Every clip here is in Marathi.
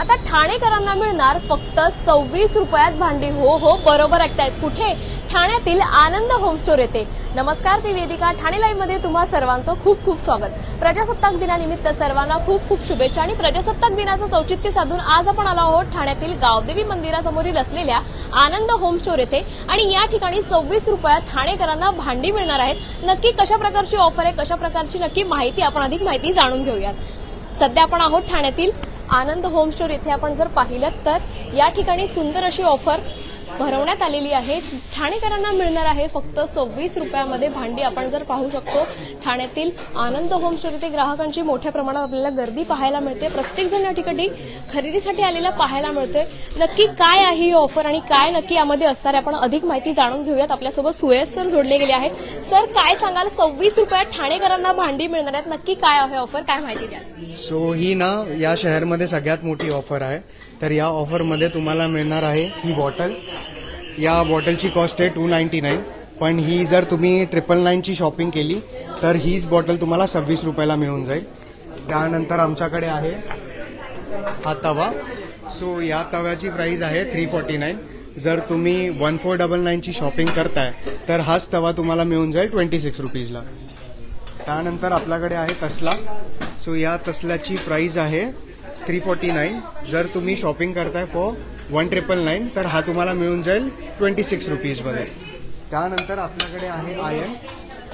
आता ठाणेकरांना मिळणार फक्त 26 रुपयात भांडी। हो बरोबर ऐकतायत, कुठे? ठाण्यातील आनंद होम स्टोर येथे। नमस्कार, मी वेदिका, ठाणे लाईव्ह मध्ये तुम्हा सर्वांचं खूप खूप स्वागत। प्रजासत्ताक दिनानिमित्त सर्वांना खूप खूप शुभेच्छा। आणि प्रजासत्ताक दिनाचं औचित्य साधून आज आपण आलो आहोत ठाण्यातील गावदेवी मंदिरासमोरील असलेल्या आनंद होम स्टोर येथे। आणि या ठिकाणी 26 रुपयात ठाणेकरांना भांडी मिळणार आहेत। नक्की कशा प्रकारची ऑफर आहे, कशा प्रकारची नक्की माहिती, आपण अधिक माहिती जाणून घेऊयात। सध्या आपण आहोत ठाण्यातील आनंद होम स्टोर येथे। आपण जर पाहिलं तर या ठिकाणी सुंदर अशी ऑफर भरवण्यात आलेली आहे। ठाणेकरांना मिळणार आहे फक्त 26 रुपयामध्ये भांडी। आपण जर पाहू शकतो ठाण्यातील आनंद होम स्टोर येथे ग्राहकांची मोठ्या प्रमाणात आपल्याला गर्दी पाहायला मिळते। प्रत्येक जण या ठिकाणी खरेदीसाठी आलेला पाहायला मिळतोय। नक्की काय आहे ही ऑफर आणि काय नक्की यामध्ये असणार आहे, आपण अधिक माहिती जाणून घेऊयात। आपल्यासोबत सुयश सर जोडले गेले आहेत। सर, काय सांगाल, 26 रुपयात ठाणेकरांना भांडी मिळणार आहेत, नक्की काय आहे ऑफर, काय माहिती द्याल? सो ही ना या शहरामध्ये सगळ्यात मोठी ऑफर आहे। तर या ऑफरमध्ये तुम्हाला मिळणार आहे ही बॉटल। या बॉटलची कॉस्ट आहे 299, पण ही जर तुम्ही 999 ची शॉपिंग केली तर हीच बॉटल तुम्हाला 26 रुपयाला मिळून जाईल। त्यानंतर आमच्याकडे आहे हा तवा। सो या तव्याची प्राइस आहे 349। जर तुम्ही 1499 ची शॉपिंग करताय तर हाच तवा तुम्हाला मिळून जाईल 26 रुपीजला। त्यानंतर आपल्याकडे आहे तसला। सो या तसल्याची प्राइस आहे 349। जर तुम्ही शॉपिंग करताय फॉर 1999 तर हा तुम्हाला मिळून जाईल 26 रुपीजमध्ये। त्यानंतर आपल्याकडे आहे आयन।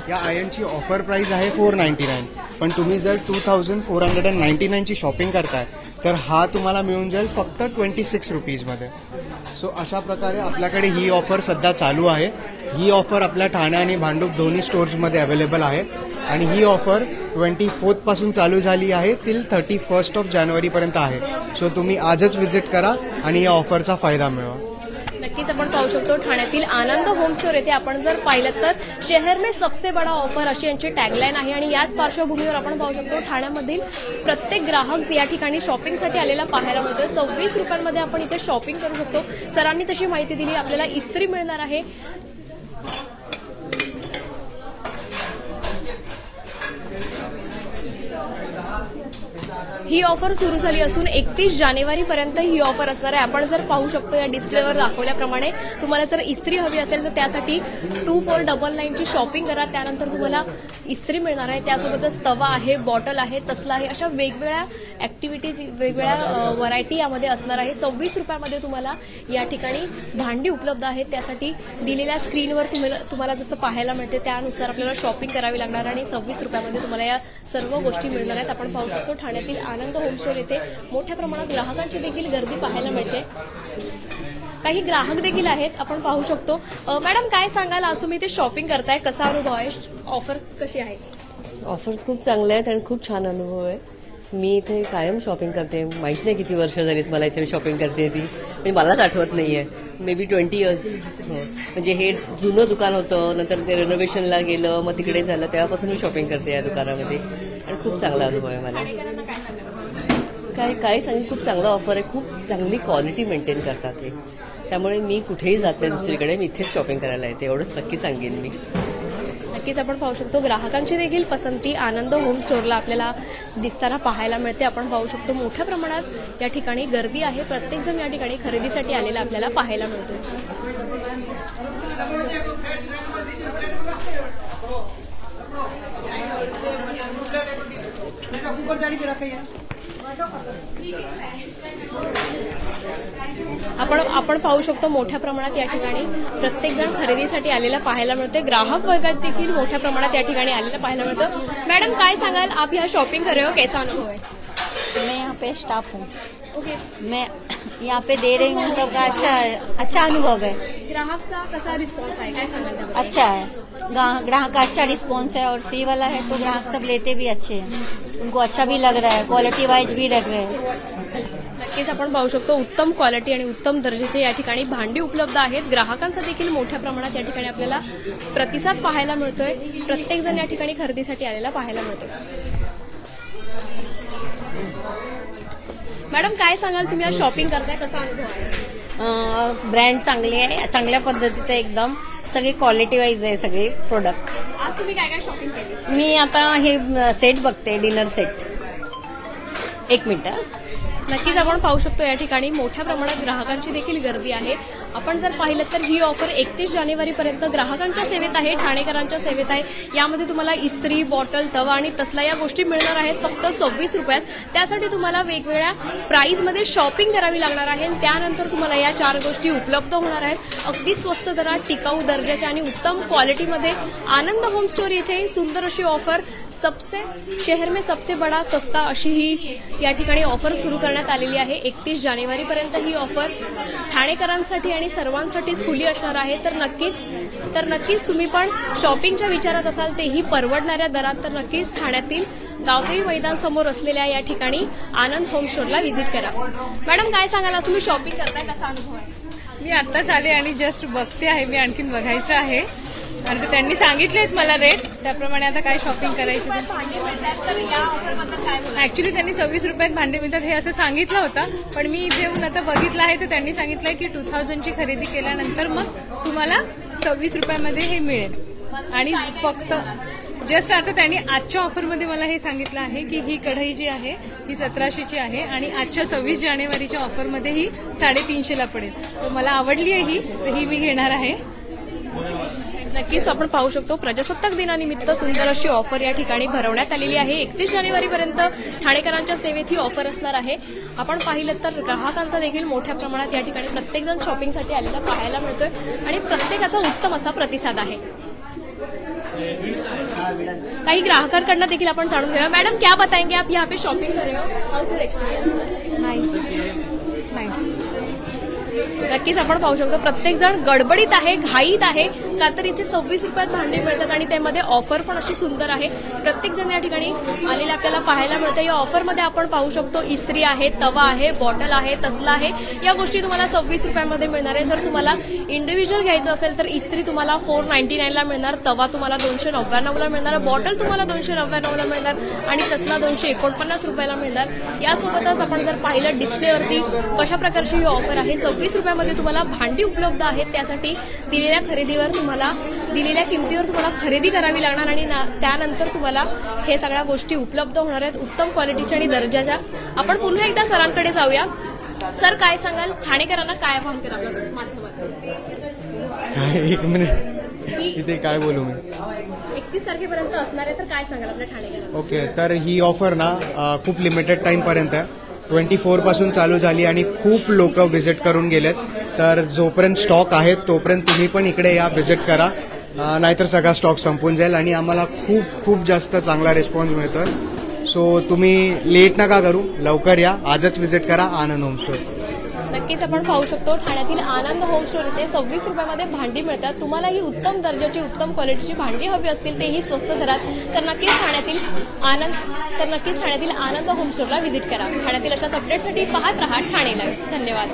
या आयनची ऑफर प्राइस आहे 499, पण तुम्ही जर 2499 ची शॉपिंग करताय तर हा तुम्हाला मिळून जाईल फक्त 26 रुपीजमध्ये। सो अशा प्रकारे आपल्याकडे ही ऑफर सध्या चालू आहे। ही ऑफर आपल्या ठाणे आणि भांडूप दोन्ही स्टोर्समध्ये अवेलेबल आहे आणि ही ऑफर 24 पासून चालू झाली आहे टिल 31 जानेवारीपर्यंत आहे। सो तुम्ही आजच व्हिजिट करा आणि या ऑफरचा फायदा मिळवा। नक्कीच आपण पाहू शकतो ठाण्यातील आनंद होम स्टोर येथे। आपण जर पाहिलं तर शहर में सबसे बड़ा ऑफर अशी यांची टॅगलाईन आहे। आणि याच पार्श्वभूमीवर आपण पाहू शकतो ठाण्यामधील प्रत्येक ग्राहक या ठिकाणी शॉपिंगसाठी आलेला पाहायला मिळतोय। 26 रुपयांमध्ये आपण इथे शॉपिंग करू शकतो। सरांनी तशी माहिती दिली, आपल्याला इस्त्री मिळणार आहे। ही ऑफर सुरू झाली असून 31 जानेवारीपर्यंत ही ऑफर असणार आहे। आपण जर पाहू शकतो या डिस्प्लेवर दाखवल्याप्रमाणे तुम्हाला जर इस्त्री हवी असेल तर त्यासाठी 2499 ची शॉपिंग करा, त्यानंतर तुम्हाला इस्त्री मिळणार आहे। त्यासोबतच तवा आहे, बॉटल आहे, तसला आहे, अशा वेगवेगळ्या ऍक्टिव्हिटीज, वेगवेगळ्या व्हरायटी यामध्ये असणार आहे। 26 रुपयामध्ये तुम्हाला या ठिकाणी भांडी उपलब्ध आहेत। त्यासाठी दिलेल्या स्क्रीनवर तुम्हाला जसं पाहायला मिळते त्यानुसार आपल्याला शॉपिंग करावी लागणार आणि 26 रुपयामध्ये तुम्हाला या सर्व गोष्टी मिळणार आहेत। आपण पाहू शकतो ठाण्यातील आनंद होम स्टोर येथे मोठ्या प्रमाणात ग्राहकांची देखील गर्दी पाहायला मिळते। काही ग्राहक देखील आहेत, आपण पाहू शकतो। मॅडम, काय सांगाल, आज तुम्ही इथे शॉपिंग करताय, कसा अनुभव आहे, ऑफर कशी आहे? ऑफर्स खूप चांगल्या आहेत आणि खूप छान अनुभव आहे। मी इथे कायम शॉपिंग करते, माहित नाही किती वर्ष झालीत मला इथे शॉपिंग करते ती, म्हणजे मलाच आठवत नाहीये, मे बी 20 इयर्स। म्हणजे हे जुनं दुकान होतं, नंतर ते रेनोव्हेशनला गेलं, मग तिकडे झालं, तेव्हापासून मी शॉपिंग करते या दुकानामध्ये आणि खूप चांगला अनुभव आहे मला। काय सांगेल, खूप चांगला ऑफर आहे, खूप चांगली क्वालिटी मेंटेन करतात हे, त्यामुळे मी कुठेही जात नाही दुसरीकडे, मी इथेच शॉपिंग करायला येते, एवढंच नक्की सांगेन मी। नक्कीच आपण पाहू शकतो ग्राहकांची देखील पसंती आनंद होम स्टोरला आपल्याला दिसताना पाहायला मिळते। आपण पाहू शकतो मोठ्या प्रमाणात या ठिकाणी गर्दी आहे, प्रत्येक जण या ठिकाणी खरेदीसाठी आलेला आपल्याला पाहायला मिळतो। आपण पाहू शकतो मोठ्या प्रमाणात या ठिकाणी प्रत्येक जण खरेदीसाठी आलेला पाहायला मिळते। ग्राहक वर्गात देखील मोठ्या प्रमाणात या ठिकाणी आलेला पाहायला मिळतं। मॅडम, काय सांगाल, आप यहाँ शॉपिंग कर रहे हो, कैसा अनुभव है? मैं यहाँ पे स्टाफ हूँ। ओके, मैं यहाँ पे दे रही हूँ, सबका अच्छा अनुभव है। ग्राहक का कैसा रिस्पॉन्स है, काय सांगाल? अच्छा है, ग्राहक का अच्छा रिस्पॉन्स है और फ्री वाला है तो ग्राहक सब लेते भी अच्छे हैं, उनको अच्छा भी लग रहा है, क्वालिटी वाइज भी लग रहे हैं। नक्कीच आपण पाहू शकतो उत्तम क्वालिटी आणि उत्तम दर्जाचे या ठिकाणी भांडी उपलब्ध आहेत। ग्राहकांचा देखील मोठ्या प्रमाणात या ठिकाणी आपल्याला प्रतिसाद पाहायला मिळतोय। प्रत्येक जण या ठिकाणी खरेदीसाठी आलेला पाहायला मिळतोय। मॅडम, काय सांगाल, तुम्ही आज शॉपिंग करताय, कसा अनुभव आहे? ब्रँड चांगली आहे, चांगल्या पद्धतीचं एकदम, सगळी क्वालिटी वाईज आहे सगळे प्रोडक्ट। आज तुम्ही काय काय शॉपिंग केली? मी आता हे सेट बघते, डिनर सेट। एक मिनिट. नक्कीच आपण पाहू शकतो या ठिकाणी मोठ्या प्रमाणात ग्राहकांची देखील गर्दी आहे. आपण जर पाहिलं तर ही ऑफर 31 जानेवारीपर्यंत ग्राहकांच्या सेवेत आहे, ठाणेकरांच्या सेवेत आहे. यामध्ये तुम्हाला इस्त्री, बॉटल, तवा आणि तसला या गोष्टी मिळणार आहेत फक्त 26 रुपयात. त्यासाठी तुम्हाला वेगवेगळ्या प्राईसमध्ये शॉपिंग करावी लागणार आहे. त्यानंतर तुम्हाला या 4 गोष्टी उपलब्ध होणार आहेत अगदी स्वस्त दरात, टिकाऊ दर्जाच्या आणि उत्तम क्वालिटीमध्ये. आनंद होम स्टोर येथे सुंदर अशी ऑफर, शहर में सबसे बड़ा सस्ता अशी ही या ठिकाणी ऑफर सुरू करण्यात आलेली आहे. 31 जानेवारीपर्यंत ही ऑफर ठाणेकरांसाठी आणि सर्वांसाठीच खुली असणार आहे. तर नक्कीच तुम्ही पण शॉपिंगच्या विचारात असाल, तेही परवडणाऱ्या दरात, तर नक्कीच ठाण्यातील गावदेवी मैदान समोर असलेल्या या ठिकाणी आनंद होम स्टोरला व्हिजिट करा. मॅडम, काय सांगाल, तुम्ही शॉपिंग करताय, कसा अनुभव आहे? मी आत्ताच आले आणि जस्ट बघते आहे. मी आणखीन बघायचं आहे आणि ते त्यांनी सांगितलेत मला रेट, त्याप्रमाणे आता काय शॉपिंग करायची. ऍक्च्युली त्यांनी 26 रुपयात भांडे मिळतात हे असं सांगितलं होतं, पण मी इथे येऊन आता बघितलं आहे तर त्यांनी सांगितलंय की 2000ची खरेदी केल्यानंतर मग तुम्हाला 26 रुपयामध्ये हे मिळेल. आणि फक्त जस्ट आता त्यांनी आजच्या ऑफरमध्ये मला हे सांगितलं आहे की ही कढई जी आहे ही 1700ची आहे आणि आजच्या 26 जानेवारीच्या ऑफरमध्ये ही 350ला पडेल. तर मला आवडली आहे ही, तर ही मी घेणार आहे. नक्कीच आपण पाहू शकतो प्रजासत्ताक दिनानिमित्त सुंदर अशी ऑफर या ठिकाणी भरवण्यात आलेली आहे. 31 जानेवारीपर्यंत ठाणेकरांच्या सेवेत ही ऑफर असणार आहे. आपण पाहिलं तर ग्राहकांचा देखील मोठ्या प्रमाणात या ठिकाणी प्रत्येकजण शॉपिंगसाठी आलेला पाहायला मिळतोय आणि प्रत्येकाचा उत्तम असा प्रतिसाद आहे. काही ग्राहकांकडनं देखील आपण जाणून घेऊया. मॅडम, क्या बताएंगे आप यहाँ पे शॉपिंग कर रहे हो? हाउ इज योर एक्सपीरियंस? नाइस. नक्कीच आपण पाहू शकतो प्रत्येक जण गडबडीत आहे, घाईत आहे, का तर इथे 26 रुपयात भांडे मिळतात आणि त्यामध्ये ऑफर पण अशी सुंदर आहे. प्रत्येक जण या ठिकाणी आलेले आपल्याला पाहायला मिळतं. या ऑफरमध्ये आपण पाहू शकतो इस्त्री आहे, तवा आहे, बॉटल आहे, तसला आहे. या गोष्टी तुम्हाला 26 रुपयामध्ये मिळणार आहे. जर तुम्हाला इंडिव्हिज्युअल घ्यायचं असेल तर इस्त्री तुम्हाला 499ला मिळणार, तवा तुम्हाला 299ला मिळणार, बॉटल तुम्हाला 299ला मिळणार आणि तसला 249 रुपयाला मिळणार. यासोबतच आपण जर पाहिलं डिस्प्लेवरती कशा प्रकारची ही ऑफर आहे, 26 रुपयामध्ये तुम्हाला भांडी उपलब्ध आहेत. त्यासाठी दिलेल्या किमतीवर तुम्हाला खरेदी करावी लागणार आणि त्यानंतर तुम्हाला हे सगळ्या गोष्टी उपलब्ध होणार आहेत उत्तम क्वालिटीच्या आणि दर्जाच्या. आपण पुन्हा एकदा सरांकडे जाऊया. सर, काय सांगाल, ठाणेकरांना काय आवाहन करावं माध्यमातून? एक मिनिट, इथे काय बोलू मी. 31 तारखेपर्यंत असणार आहे, तर काय सांगाल आपल्या ठाणेकरांना? ओके, तर ही ऑफर ना खूप लिमिटेड टाइमपर्यंत आहे. 24 पासून चालू झाली आणि खूप लोक व्हिजिट करून गेलेत. तर जोपर्यंत स्टॉक आहेत तोपर्यंत तुम्ही पण इकडे या, व्हिजिट करा, नाहीतर सगळा स्टॉक संपून जाईल आणि आम्हाला खूप खूप जास्त चांगला रिस्पॉन्स मिळतोय. सो तुम्ही लेट नका करू, लवकर या, आजच व्हिजिट करा आनंद होम स्टोर. नक्कीच आपण पाहू शकतो ठाण्यातील आनंद होम स्टोर इथे 26 रुपयामध्ये भांडी मिळतात. तुम्हाला ही उत्तम दर्जाची, उत्तम क्वालिटीची भांडी हवी असतील तेही स्वस्त दरात, तर नक्कीच ठाण्यातील आनंद होम स्टोरला व्हिजिट करा. ठाण्यातील अशाच अपडेटसाठी पाहत रहा ठाणे लाईव्ह. धन्यवाद.